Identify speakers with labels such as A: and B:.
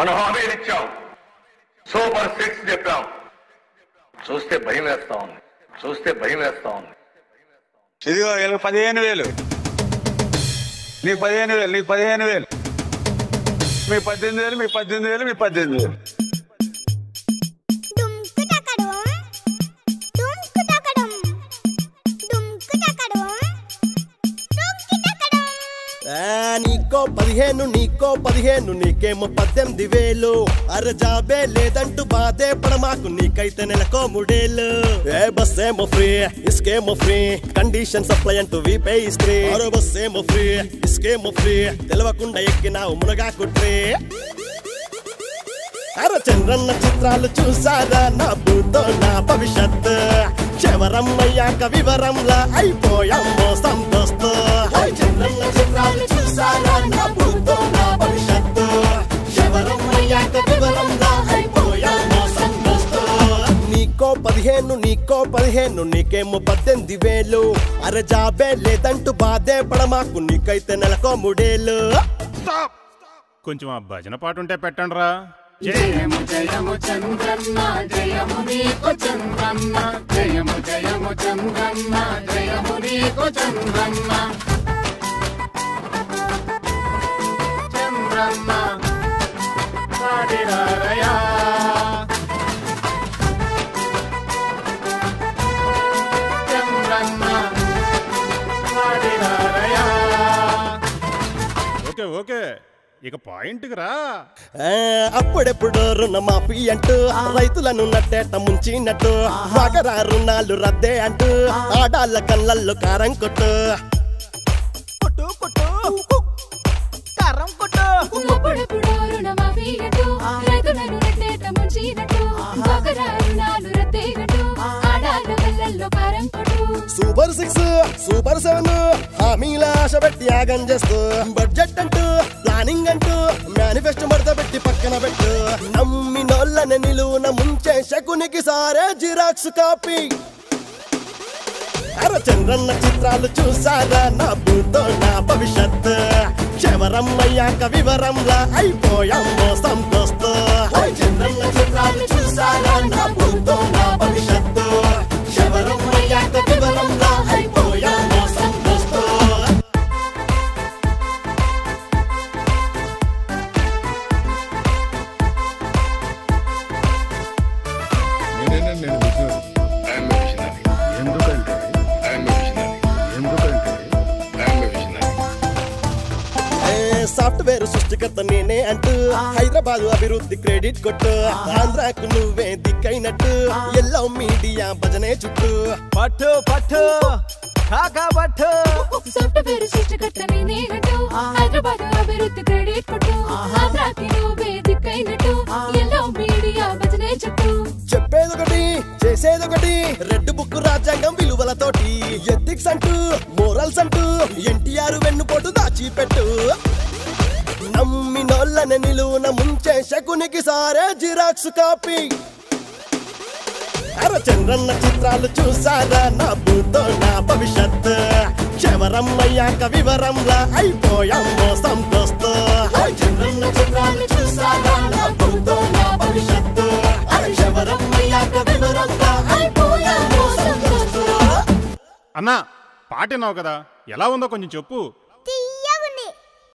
A: మనం హామీలు ఇచ్చాం, సూపర్ సిక్స్ చెప్పాం. చూస్తే భయం వేస్తా ఉంది.
B: ఇదిగో 15,000, నీకు 15,000, నీకు 15,000, మీ 18,000, మీ 18,000, మీ 18,000.
C: నీకో 15 నీకేమో 18,000. అరే జాబే లేదంటూ బాధే పడమాకు, నీకైతే నెలకో 3,000. ఏ బస్ ఏమో ఫ్రీ, ఇసుకేమో ఫ్రీ, కండిషన్ సప్లై అంటూ వీపే ఇస్త్రీ. అరే బస్ ఏమో ఫ్రీ, ఇసుకేమో ఫ్రీ, తెలవకుండా ఎక్కినావు మునగా కుట్రీ. అరే చంద్రన్న చిత్రాలు చూసారా నా భూతో నా భవిష్యత్, చివరమ్మయ్యాక వివరంలా అయిపోయామో సంతోస్తో. చంద్రన్న చిత్రాలు చూసారా నా భూతో నా భవిష్యత్, చివరమ్మయ్యాక వివరంలా అయిపోయామో సంతోస్తో. నీకో 15 నీకేమో 18,000. అరే జాబే లేదంటూ బాధే పడమాకు, నీకైతే నెలకో 3,000.
D: కొంచెం ఆ భజన పాట ఉంటే పెట్టండి రా.
E: జయము జయము చంద్రన్న, జయము నీకు చంద్రన్న, జయము జయము చంద్రన్న, జయము నీకు చంద్రన్న. చంద్రన్న పాడిరారయా, చంద్రన్న పాడిరారయా.
D: ఓకే ఓకే, ఇక పాయింట్కి రా.
C: అప్పుడెప్పుడు రుణమాఫీ అంటూ రైతులను నట్టేట ముంచినట్టు, మగరా రుణాలు రద్దే అంటూ ఆడాళ్ళ కళ్ళల్లో కారం కొట్టు.
F: అప్పుడెప్పుడు రుణమాఫీ అంటూ రైతులను నట్టేట ముంచినట్టు, మగరా రుణాలు రద్దే అంటూ ఆడాళ్ళ కళ్ళల్లో కారం కొట్టు.
C: సూపర్ 6 సూపర్ 7 హామీల ఆశ పెట్టి యాగం చేస్తూ, బడ్జెట్ అంటూ ప్లానింగ్ అంటూ మేనిఫెస్టో మడత పెట్టి పక్కన పెట్టు. నమ్మినోళ్ళని నిలువున ముంచే శకునికి సారే జిరాక్స్ కాపీ. అరే చంద్రన్న చిత్రాలు చూసారా నా భూతో నా భవిష్యత్, చివరమ్మయ్యాక వివరంలా అయిపోయామో సంతోస్తో. చంద్రన్న చిత్రాలు చూసారా నా భూతో నా భవిష్యత్, చివరమ్మయ్యాక వివరంలా అయిపోయామో సంతోస్తో. సాఫ్ట్వేర్ సృష్టికర్త నేనే అంటూ హైదరాబాద్ అభివృద్ధి క్రెడిట్ కొట్టు. ఆంధ్రాకు నువ్వే దిక్కైనట్టు ఎల్లో మీడియా భజనే చుట్టూ.
G: పట్టు పట్టు కాకా పట్టు,
F: సాఫ్ట్వేర్ సృష్టికర్త నేనే అంటూ హైదరాబాద్ అభివృద్ధి క్రెడిట్ కొట్టు. ఆంధ్రాకి నువ్వే దిక్కైనట్టు ఎల్లో మీడియా భజనే చుట్టూ.
C: చెప్పేదొకటి చేసేదొకటి, రెడ్ బుక్ రాజ్యాంగం విలువలతోటి, ఎథిక్స్ అంటూ మోరల్స్ అంటూ ఎన్టీఆర్ వెన్నుపోటు దాచిపెట్టు. నమ్మినోళ్ళని నిలువున ముంచే శకునికి సారే జిరాక్స్ కాపీ. అరే చంద్రన్న చిత్రాలు చూసారా నా భూతో నా భవిష్యత్, చివరమ్మయ్యాక వివరంలా అయిపోయామో సంతోస్తో. చంద్రన్న చిత్రాలు చూసారా నా భూతో నా భవిష్యత్, చివరమ్మయ్యాక వివరంలా అయిపోయామో సంతోస్తో.
D: అన్నా పాట విన్నావు కదా, ఎలా ఉందో కొంచెం చెప్పు.